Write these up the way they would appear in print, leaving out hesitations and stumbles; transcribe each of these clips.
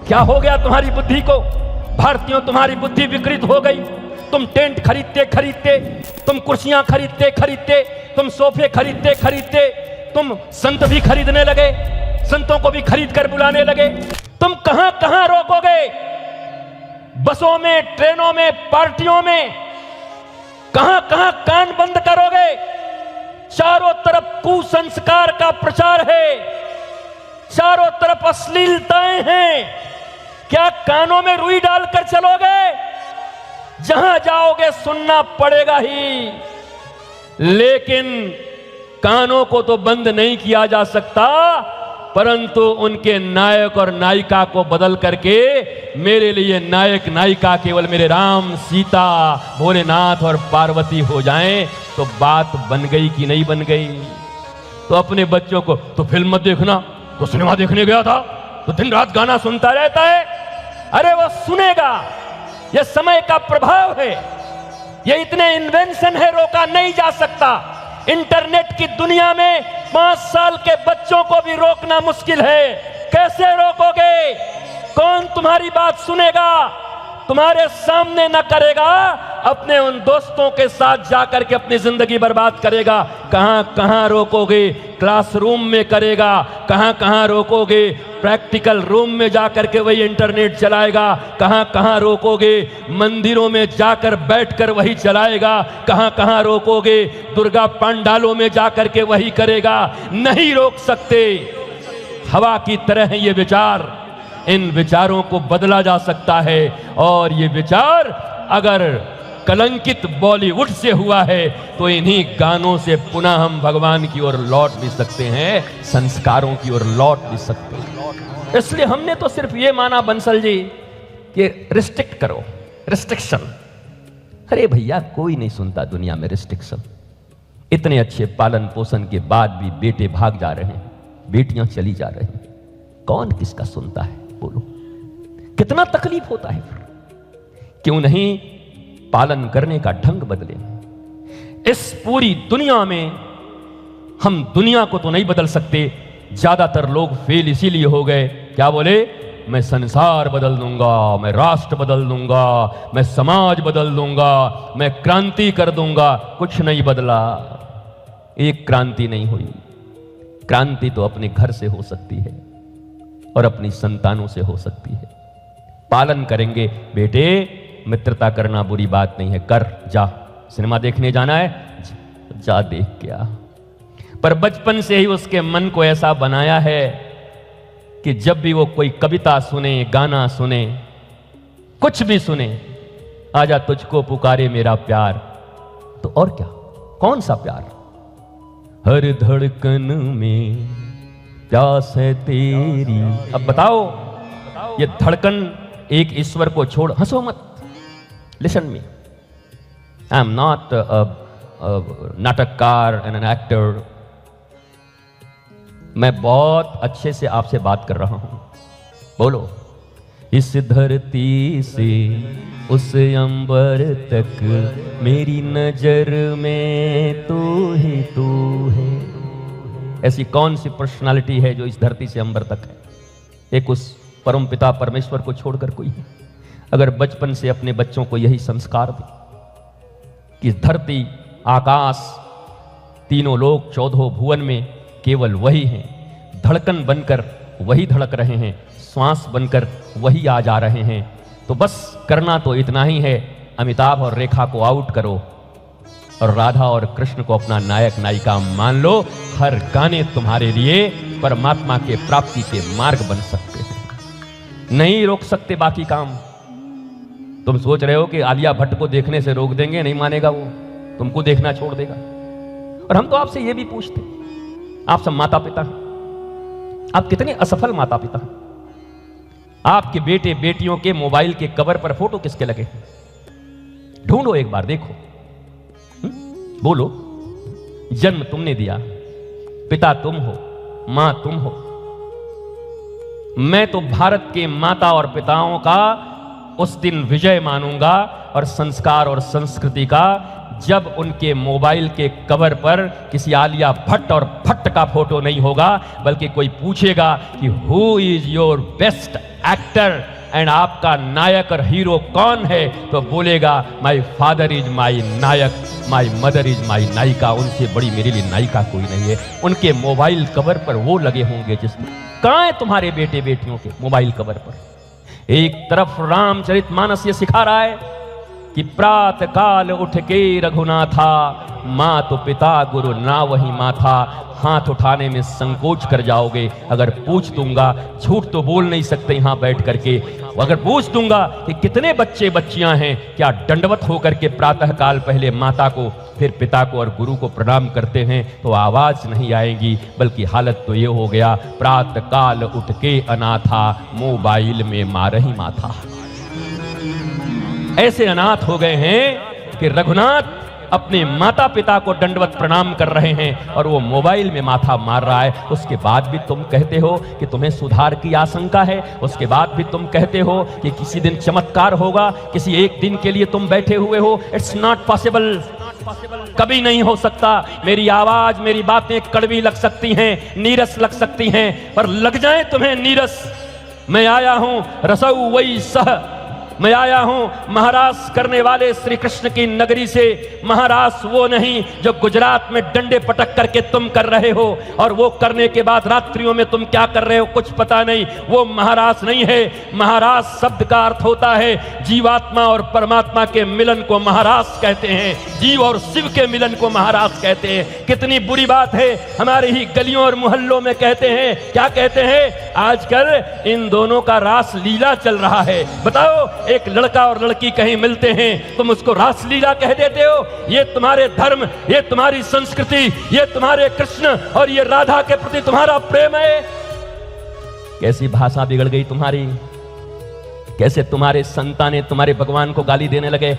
क्या हो गया तुम्हारी बुद्धि को? भारतीयों, तुम्हारी बुद्धि विकृत हो गई। तुम टेंट खरीदते खरीदते, तुम कुर्सियां खरीदते खरीदते, तुम सोफे खरीदते खरीदते, तुम संत भी खरीदने लगे, संतों को भी खरीद कर बुलाने लगे। तुम कहां कहां रोकोगे? बसों में, ट्रेनों में, पार्टियों में, कहां कहां कान बंद करोगे? चारों तरफ कुसंस्कार का प्रचार है, चारों तरफ अश्लीलताएं हैं। क्या कानों में रुई डालकर चलोगे? जहां जाओगे सुनना पड़ेगा ही, लेकिन कानों को तो बंद नहीं किया जा सकता, परंतु उनके नायक और नायिका को बदल करके मेरे लिए नायक नायिका केवल मेरे राम, सीता, भोलेनाथ और पार्वती हो जाएं तो बात बन गई कि नहीं बन गई? तो अपने बच्चों को तो फिल्म मत देखना, तो सिनेमा देखने गया था तो दिन रात गाना सुनता रहता है। अरे वो सुनेगा, ये समय का प्रभाव है, ये इतने इन्वेंशन है, रोका नहीं जा सकता। इंटरनेट की दुनिया में 5 साल के बच्चों को भी रोकना मुश्किल है। कैसे रोकोगे? कौन तुम्हारी बात सुनेगा? तुम्हारे सामने न करेगा, अपने उन दोस्तों के साथ जाकर के अपनी जिंदगी बर्बाद करेगा। कहां कहां रोकोगे? क्लासरूम में करेगा। कहां कहां रोकोगे? प्रैक्टिकल रूम में जाकर के वही इंटरनेट चलाएगा। कहां कहां रोकोगे? मंदिरों में जाकर बैठकर वही चलाएगा। कहां कहां रोकोगे? दुर्गा पंडालों में जाकर के वही करेगा। नहीं रोक सकते। हवा की तरह है ये विचार, इन विचारों को बदला जा सकता है। और ये विचार अगर कलंकित बॉलीवुड से हुआ है तो इन्हीं गानों से पुनः हम भगवान की ओर लौट भी सकते हैं, संस्कारों की ओर लौट भी सकते हैं। इसलिए हमने तो सिर्फ ये माना बंसल जी कि रिस्ट्रिक्ट करो, रिस्ट्रिक्शन। अरे भैया, कोई नहीं सुनता दुनिया में रिस्ट्रिक्शन। इतने अच्छे पालन पोषण के बाद भी बेटे भाग जा रहे हैं, बेटियां चली जा रही हैं। कौन किसका सुनता है? बोलो, कितना तकलीफ होता है। क्यों नहीं पालन करने का ढंग बदले? इस पूरी दुनिया में हम दुनिया को तो नहीं बदल सकते। ज्यादातर लोग फेल इसीलिए हो गए, क्या बोले? मैं संसार बदल दूंगा, मैं राष्ट्र बदल दूंगा, मैं समाज बदल दूंगा, मैं क्रांति कर दूंगा। कुछ नहीं बदला, एक क्रांति नहीं हुई। क्रांति तो अपने घर से हो सकती है और अपनी संतानों से हो सकती है। पालन करेंगे। बेटे, मित्रता करना बुरी बात नहीं है, कर, जा। सिनेमा देखने जाना है, जा देख के आ। पर बचपन से ही उसके मन को ऐसा बनाया है कि जब भी वो कोई कविता सुने, गाना सुने, कुछ भी सुने, आजा तुझको पुकारे मेरा प्यार। तो और क्या? कौन सा प्यार? हर धड़कन में प्यास है तेरी। अब बताओ, ये धड़कन एक ईश्वर को छोड़, हंसो मत, listen me, I am not नाटककार एंड एन एक्टर। मैं बहुत अच्छे से आपसे बात कर रहा हूं। बोलो, इस धरती से उस अंबर तक मेरी नजर में तू ही तू है। ऐसी कौन सी पर्सनालिटी है जो इस धरती से अंबर तक है? एक उस परम पिता परमेश्वर को छोड़कर कोई है? अगर बचपन से अपने बच्चों को यही संस्कार दे कि धरती, आकाश, तीनों लोक, 14 भुवन में केवल वही हैं, धड़कन बनकर वही धड़क रहे हैं, श्वास बनकर वही आ जा रहे हैं, तो बस करना तो इतना ही है। अमिताभ और रेखा को आउट करो और राधा और कृष्ण को अपना नायक नायिका मान लो। हर गाने तुम्हारे लिए परमात्मा के प्राप्ति के मार्ग बन सकते हैं। नहीं रोक सकते बाकी काम। तुम सोच रहे हो कि आलिया भट्ट को देखने से रोक देंगे, नहीं मानेगा वो, तुमको देखना छोड़ देगा। और हम तो आपसे ये भी पूछते, आप सब माता पिता हैं, आप कितने असफल माता पिता हैं। आपके बेटे बेटियों के मोबाइल के कवर पर फोटो किसके लगे? ढूंढो एक बार, देखो। बोलो, जन्म तुमने दिया, पिता तुम हो, मां तुम हो। मैं तो भारत के माता और पिताओं का उस दिन विजय मानूंगा और संस्कार और संस्कृति का जब उनके मोबाइल के कवर पर किसी आलिया भट्ट और भट्ट का फोटो नहीं होगा, बल्कि कोई पूछेगा कि who is your best actor and आपका नायक और हीरो कौन है, तो बोलेगा माई फादर इज माई नायक, माई मदर इज माई नायिका, उनसे बड़ी मेरे लिए नायिका कोई नहीं है। उनके मोबाइल कवर पर वो लगे होंगे जिसमें, कहां है तुम्हारे बेटे बेटियों के मोबाइल कवर पर? एक तरफ रामचरितमानस ये सिखा रहा है कि प्रात काल उठ के रघुनाथा, माँ तो पिता गुरु ना वही माथा, हाथ उठाने में संकोच कर जाओगे। अगर पूछ दूंगा, झूठ तो बोल नहीं सकते यहां बैठ करके, अगर पूछ दूंगा कि कितने बच्चे बच्चियां हैं, क्या दंडवत होकर के प्रातः काल पहले माता को फिर पिता को और गुरु को प्रणाम करते हैं, तो आवाज नहीं आएगी, बल्कि हालत तो ये हो गया प्रातः काल उठ के अनाथा, मोबाइल में मारही माथा। ऐसे अनाथ हो गए हैं कि रघुनाथ अपने माता पिता को दंडवत प्रणाम कर रहे हैं और वो मोबाइल में माथा मार रहा है। उसके बाद भी तुम कहते हो कि तुम्हें सुधार की आशंका है, उसके बाद भी तुम कहते हो कि किसी दिन चमत्कार होगा, किसी एक दिन के लिए तुम बैठे हुए हो। इट्स नॉट पॉसिबल, कभी नहीं हो सकता। मेरी आवाज, मेरी बातें कड़वी लग सकती हैं, नीरस लग सकती हैं, पर लग जाए तुम्हें नीरस। मैं आया हूं रसऊ वही सह, मैं आया हूं महारास करने वाले श्री कृष्ण की नगरी से। महारास वो नहीं जो गुजरात में डंडे पटक करके तुम कर रहे हो, और वो करने के बाद रात्रियों में तुम क्या कर रहे हो कुछ पता नहीं, वो महारास नहीं है। महारास शब्द का अर्थ होता है जीवात्मा और परमात्मा के मिलन को महारास कहते हैं, जीव और शिव के मिलन को महारास कहते हैं। कितनी बुरी बात है, हमारे ही गलियों और मोहल्लों में कहते हैं, क्या कहते हैं, आजकल इन दोनों का रास लीला चल रहा है। बताओ, एक लड़का और लड़की कहीं मिलते हैं, तुम उसको रासलीला कह देते हो। ये तुम्हारे धर्म, ये तुम्हारी संस्कृति, ये तुम्हारे कृष्ण और ये राधा के प्रति तुम्हारा प्रेम है? कैसी भाषा बिगड़ गई तुम्हारी, कैसे तुम्हारे संतानें तुम्हारे भगवान को गाली देने लगे।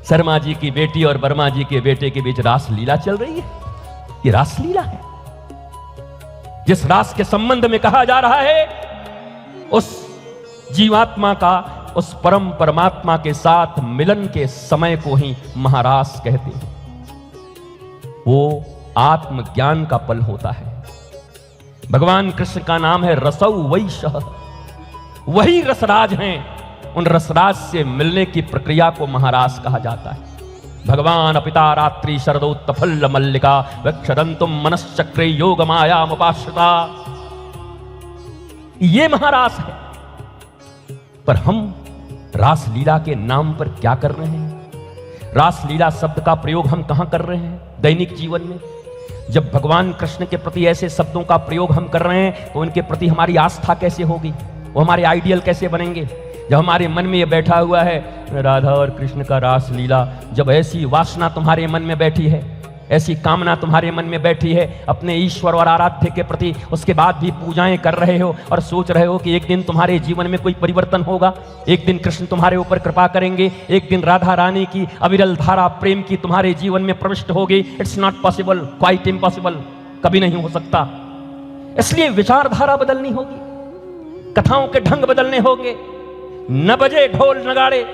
शर्मा जी की बेटी और वर्मा जी के बेटे के बीच रासलीला चल रही है। ये रासलीला है। जिस रास के संबंध में कहा जा रहा है उस जीवात्मा का उस परम परमात्मा के साथ मिलन के समय को ही महारास कहते हैं। वो आत्मज्ञान का पल होता है। भगवान कृष्ण का नाम है रसौ वैशः, वही रसराज हैं। उन रसराज से मिलने की प्रक्रिया को महारास कहा जाता है। भगवान अपिता रात्रि शरदोत्तफल मल्लिका वक्षदंतुम मनश्चक्रे योग माया मुपाश्रिता, ये महारास है। पर हम रासलीला के नाम पर क्या कर रहे हैं? रासलीला शब्द का प्रयोग हम कहां कर रहे हैं दैनिक जीवन में? जब भगवान कृष्ण के प्रति ऐसे शब्दों का प्रयोग हम कर रहे हैं, तो उनके प्रति हमारी आस्था कैसे होगी, वो हमारे आइडियल कैसे बनेंगे? जब हमारे मन में ये बैठा हुआ है राधा और कृष्ण का रासलीला, जब ऐसी वासना तुम्हारे मन में बैठी है, ऐसी कामना तुम्हारे मन में बैठी है अपने ईश्वर और आराध्य के प्रति, उसके बाद भी पूजाएं कर रहे हो और सोच रहे हो कि एक दिन तुम्हारे जीवन में कोई परिवर्तन होगा, एक दिन कृष्ण तुम्हारे ऊपर कृपा करेंगे, एक दिन राधा रानी की अविरल धारा प्रेम की तुम्हारे जीवन में प्रविष्ट होगी। It's not possible, quite impossible, कभी नहीं हो सकता। इसलिए विचारधारा बदलनी होगी, कथाओं के ढंग बदलने होंगे। न बजे ढोल नगाड़े,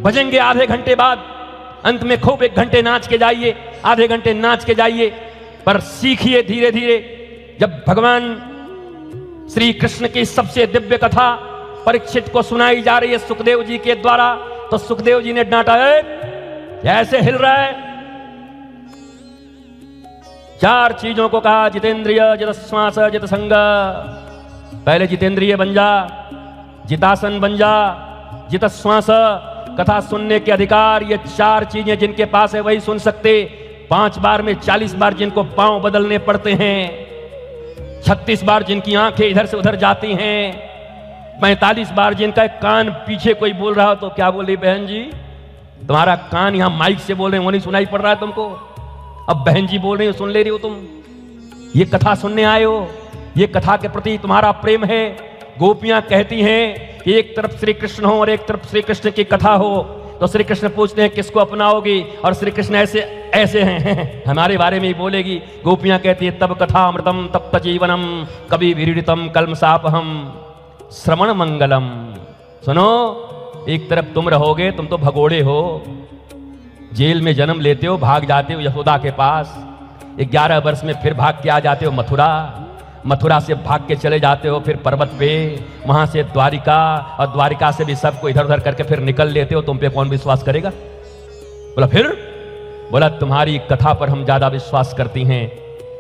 बजेंगे आधे घंटे बाद, अंत में खूब 1 घंटे नाच के जाइए, आधे घंटे नाच के जाइए, पर सीखिए धीरे धीरे। जब भगवान श्री कृष्ण की सबसे दिव्य कथा परीक्षित को सुनाई जा रही है सुखदेव जी के द्वारा, तो सुखदेव जी ने डांटा, ऐसे हिल रहा है। 4 चीजों को कहा, जितेंद्रिय, जितश्वास, जितसंग। पहले जितेंद्रिय बन जा, जितासन बन जा, जितश्वास, कथा सुनने के अधिकार। ये 4 चीजें जिनके पास है वही सुन सकते। 5 बार में 40 बार जिनको पांव बदलने पड़ते हैं, 36 बार जिनकी आंखें इधर से उधर जाती हैं, 45 बार जिनका कान पीछे कोई बोल रहा हो तो क्या बोल रही बहन जी, तुम्हारा कान यहां माइक से बोल रहे हैं वो नहीं सुनाई पड़ रहा है तुमको, अब बहन जी बोल रही हो सुन ले रही हो तुम। ये कथा सुनने आए हो, ये कथा के प्रति तुम्हारा प्रेम है। गोपियां कहती हैं कि एक तरफ श्री कृष्ण हो और एक तरफ श्री कृष्ण की कथा हो, तो श्री कृष्ण पूछते हैं किसको अपनाओगी, और श्री कृष्ण ऐसे ऐसे हैं हमारे बारे में ही बोलेगी। गोपियां कहती है तब कथा अमृतम तप्त जीवनम कभी विरीडितम कल्मसापहम श्रवण मंगलम। सुनो, एक तरफ तुम रहोगे, तुम तो भगोड़े हो, जेल में जन्म लेते हो, भाग जाते हो यशोदा के पास, 11 वर्ष में फिर भाग के आ जाते हो मथुरा, मथुरा से भाग के चले जाते हो फिर पर्वत पे, वहां से द्वारिका, और द्वारिका से भी सबको इधर उधर करके फिर निकल लेते हो। तुम पे कौन विश्वास करेगा? बोला फिर? बोला तुम्हारी कथा पर हम ज्यादा विश्वास करती हैं,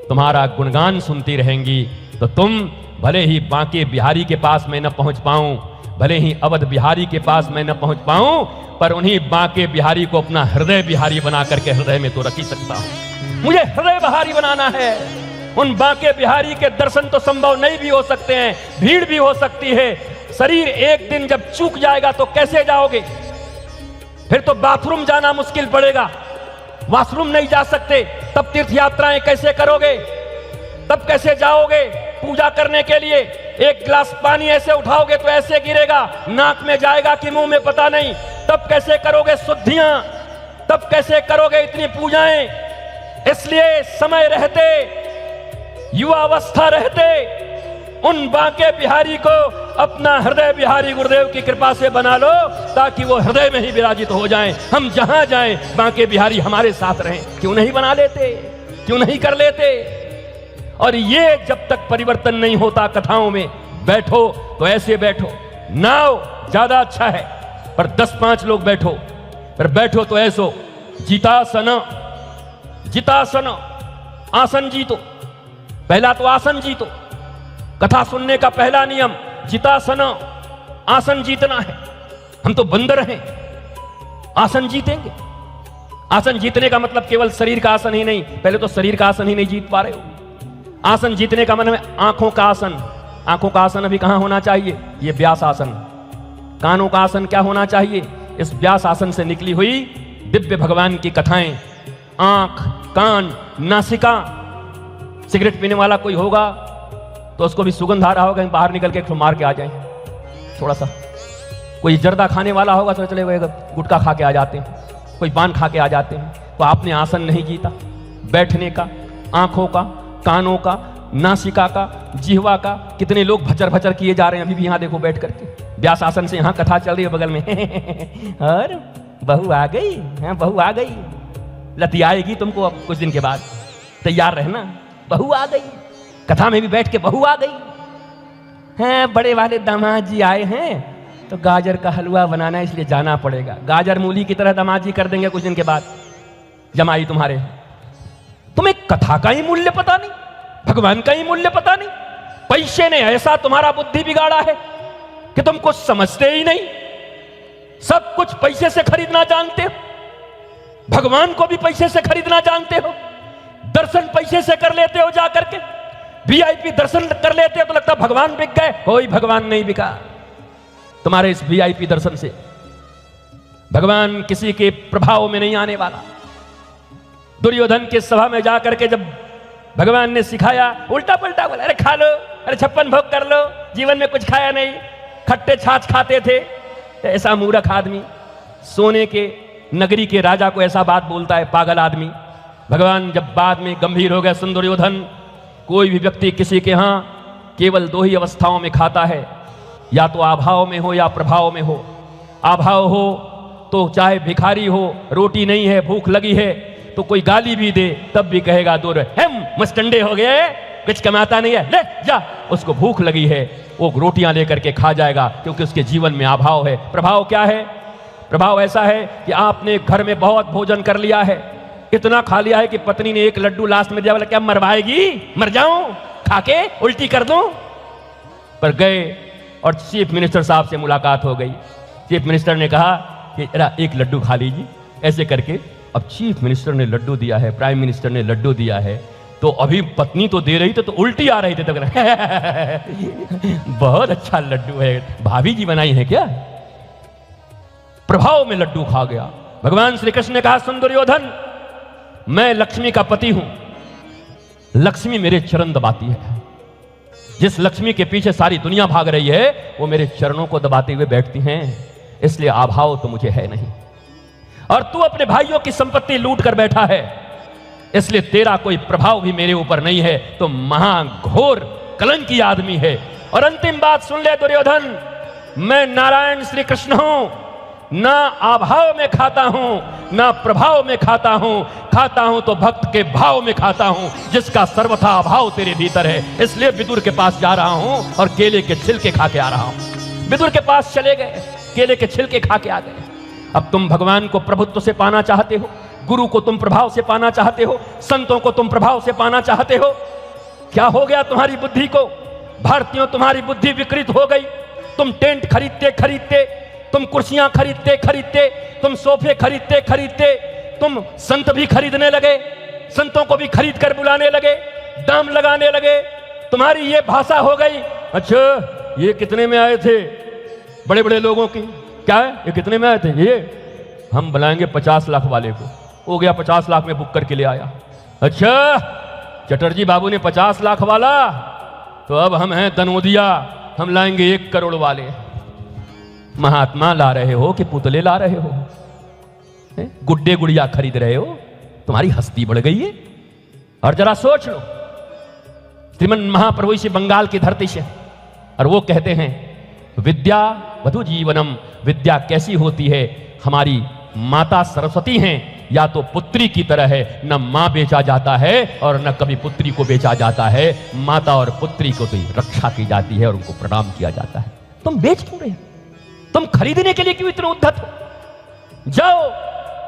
तुम्हारा गुणगान सुनती रहेंगी, तो तुम भले ही बांके बिहारी के पास मैं न पहुंच पाऊं, भले ही अवध बिहारी के पास मैं न पहुंच पाऊं, पर उन्हीं बांके बिहारी को अपना हृदय बिहारी बना करके हृदय में तो रख ही सकता हूं। मुझे हृदय बिहारी बनाना है। उन बांके बिहारी के दर्शन तो संभव नहीं भी हो सकते हैं, भीड़ भी हो सकती है। शरीर एक दिन जब चूक जाएगा तो कैसे जाओगे? फिर तो बाथरूम जाना मुश्किल पड़ेगा, वॉशरूम नहीं जा सकते, तब तीर्थ यात्राएं कैसे करोगे? तब कैसे जाओगे पूजा करने के लिए? एक गिलास पानी ऐसे उठाओगे तो ऐसे गिरेगा, नाक में जाएगा कि मुंह में पता नहीं। तब कैसे करोगे शुद्धियां? तब कैसे करोगे इतनी पूजाएं? इसलिए समय रहते, युवावस्था रहते, उन बांके बिहारी को अपना हृदय बिहारी गुरुदेव की कृपा से बना लो, ताकि वो हृदय में ही विराजित हो जाएं। हम जहां जाएं बांके बिहारी हमारे साथ रहें। क्यों नहीं बना लेते? क्यों नहीं कर लेते? और ये जब तक परिवर्तन नहीं होता, कथाओं में बैठो तो ऐसे बैठो, नाव ज्यादा अच्छा है, पर 10-5 लोग बैठो, पर बैठो तो ऐसो जितासन, जितासन, आसन जीतो। पहला तो आसन जीतो। कथा सुनने का पहला नियम जितासन, आसन जीतना है। हम तो बंदर हैं, आसन जीतेंगे। आसन जीतने का मतलब केवल शरीर का आसन ही नहीं, पहले तो शरीर का आसन ही नहीं जीत पा रहे हो। आसन जीतने का मतलब है आंखों का आसन। आंखों का आसन अभी कहां होना चाहिए? ये व्यास आसन। कानों का आसन क्या होना चाहिए? इस व्यास आसन से निकली हुई दिव्य भगवान की कथाएं। आंख, कान, नासिका। सिगरेट पीने वाला कोई होगा तो उसको भी सुगंध आ रहा होगा, बाहर निकल के मार के आ जाए थोड़ा सा। कोई जर्दा खाने वाला होगा तो चले गए गुटखा खा के आ जाते हैं, कोई पान खा के आ जाते हैं। तो आपने आसन नहीं जीता, बैठने का, आंखों का, कानों का, नासिका का, जिह्वा का। कितने लोग भचर भचर किए जा रहे हैं अभी भी यहाँ देखो बैठ करके। व्यास आसन से यहाँ कथा चल रही है बगल में और बहू आ गई, हाँ बहू आ गई, लती आएगी तुमको अब कुछ दिन के बाद, तैयार रहना, बहू आ गई। कथा में भी बैठ के बहू आ गई हैं, बड़े वाले दामाद जी आए हैं तो गाजर का हलवा बनाना है इसलिए जाना पड़ेगा। गाजर मूली की तरह दामाद जी कर देंगे कुछ दिन के बाद जमाई तुम्हारे। तुम्हें कथा का ही मूल्य पता नहीं, भगवान का ही मूल्य पता नहीं। पैसे ने ऐसा तुम्हारा बुद्धि बिगाड़ा है कि तुम कुछ समझते ही नहीं, सब कुछ पैसे से खरीदना जानते हो, भगवान को भी पैसे से खरीदना जानते हो। दर्शन पैसे से कर लेते हो, जा करके वीआईपी दर्शन कर लेते हो तो लगता भगवान बिक गए। कोई भगवान नहीं बिका तुम्हारे इस वीआईपी दर्शन से। भगवान किसी के प्रभाव में नहीं आने वाला। दुर्योधन के सभा में जाकर के जब भगवान ने सिखाया, उल्टा पलटा बोला, अरे खा लो, अरे 56 भोग कर लो, जीवन में कुछ खाया नहीं, खट्टे छाछ खाते थे। ऐसा मूर्ख आदमी सोने के नगरी के राजा को ऐसा बात बोलता है, पागल आदमी। भगवान जब बाद में गंभीर हो गए, सुन दुर्योधन, कोई भी व्यक्ति किसी के यहां केवल 2 ही अवस्थाओं में खाता है, या तो अभाव में हो या प्रभाव में हो। अभाव हो तो चाहे भिखारी हो, रोटी नहीं है, भूख लगी है, तो कोई गाली भी दे तब भी कहेगा दूर हम मस्टंडे हो गए, कुछ कमाता नहीं है, ले जा। उसको भूख लगी है, वो रोटियां लेकर के खा जाएगा, क्योंकि उसके जीवन में अभाव है। प्रभाव क्या है? प्रभाव ऐसा है कि आपने घर में बहुत भोजन कर लिया है, इतना खा लिया है कि पत्नी ने 1 लड्डू लास्ट में दिया, बोला क्या मरवाएगी, मर जाऊं खा के, उल्टी कर दूं। पर गए और चीफ मिनिस्टर साहब से मुलाकात हो गई। चीफ मिनिस्टर ने कहा कि 1 लड्डू खा लीजिए, ऐसे करके। अब चीफ मिनिस्टर ने लड्डू दिया है, प्राइम मिनिस्टर ने लड्डू दिया है, तो अभी पत्नी तो दे रही थी तो उल्टी आ रही थी, तो बहुत अच्छा लड्डू है, भाभी जी बनाई है क्या? प्रभाव में लड्डू खा गया। भगवान श्री कृष्ण ने कहा, सुन दुर्योधन, मैं लक्ष्मी का पति हूं, लक्ष्मी मेरे चरण दबाती है। जिस लक्ष्मी के पीछे सारी दुनिया भाग रही है वो मेरे चरणों को दबाते हुए बैठती हैं, इसलिए अभाव तो मुझे है नहीं। और तू अपने भाइयों की संपत्ति लूट कर बैठा है, इसलिए तेरा कोई प्रभाव भी मेरे ऊपर नहीं है, तो महाघोर कलंकी आदमी है। और अंतिम बात सुन ले दुर्योधन, मैं नारायण श्री कृष्ण हूं, ना अभाव में खाता हूं ना प्रभाव में खाता हूं तो भक्त के भाव में खाता हूं, जिसका सर्वथा अभाव तेरे भीतर है। इसलिए विदुर के पास जा रहा हूं और केले के छिलके खा के आ रहा हूं। विदुर के पास चले गए, केले के छिलके खा के आ गए। अब तुम भगवान को प्रभुत्व से पाना चाहते हो, गुरु को तुम प्रभाव से पाना चाहते हो, संतों को तुम प्रभाव से पाना चाहते हो। क्या हो गया तुम्हारी बुद्धि को? भारतीयों, तुम्हारी बुद्धि विकृत हो गई। तुम टेंट खरीदते खरीदते, तुम कुर्सियां खरीदते खरीदते, तुम सोफे खरीदते खरीदते, तुम संत भी खरीदने लगे, संतों को भी खरीद कर बुलाने लगे, दाम लगाने लगे। तुम्हारी ये भाषा हो गई। अच्छा, ये कितने में आए थे? बड़े बड़े लोगों की क्या है, ये कितने में आए थे? ये हम बुलाएंगे 50 लाख वाले को। हो गया 50 लाख में बुक करके ले आया। अच्छा, चटर्जी बाबू ने 50 लाख वाला, तो अब हम हैं दनोदिया, हम लाएंगे 1 करोड़ वाले। महात्मा ला रहे हो कि पुतले ला रहे हो? गुड्डे गुड़िया खरीद रहे हो? तुम्हारी हस्ती बढ़ गई है। और जरा सोच लो, श्रीमन महाप्रभु इसी बंगाल की धरती से, और वो कहते हैं विद्या वधु जीवनम, विद्या कैसी होती है? हमारी माता सरस्वती हैं, या तो पुत्री की तरह है, न मां बेचा जाता है और न कभी पुत्री को बेचा जाता है। माता और पुत्री को तो रक्षा की जाती है और उनको प्रणाम किया जाता है। तुम बेच क्यों रहे हो? तुम खरीदने के लिए क्यों इतने उद्धत हो? जाओ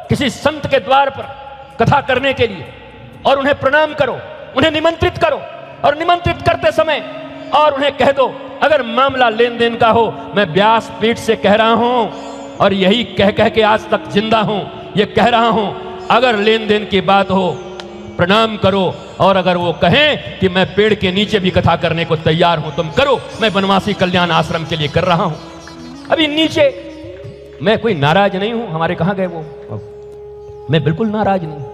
किसी संत के द्वार पर कथा करने के लिए और उन्हें प्रणाम करो, उन्हें निमंत्रित करो, और निमंत्रित करते समय और उन्हें कह दो, अगर मामला लेन देन का हो, मैं व्यास पीठ से कह रहा हूं और यही कह कह के आज तक जिंदा हूं, ये कह रहा हूं, अगर लेन देन की बात हो प्रणाम करो, और अगर वो कहें कि मैं पेड़ के नीचे भी कथा करने को तैयार हूं, तुम करो, मैं बनवासी कल्याण आश्रम के लिए कर रहा हूं। अभी नीचे मैं कोई नाराज नहीं हूं। हमारे कहां गए वो? मैं बिल्कुल नाराज नहीं।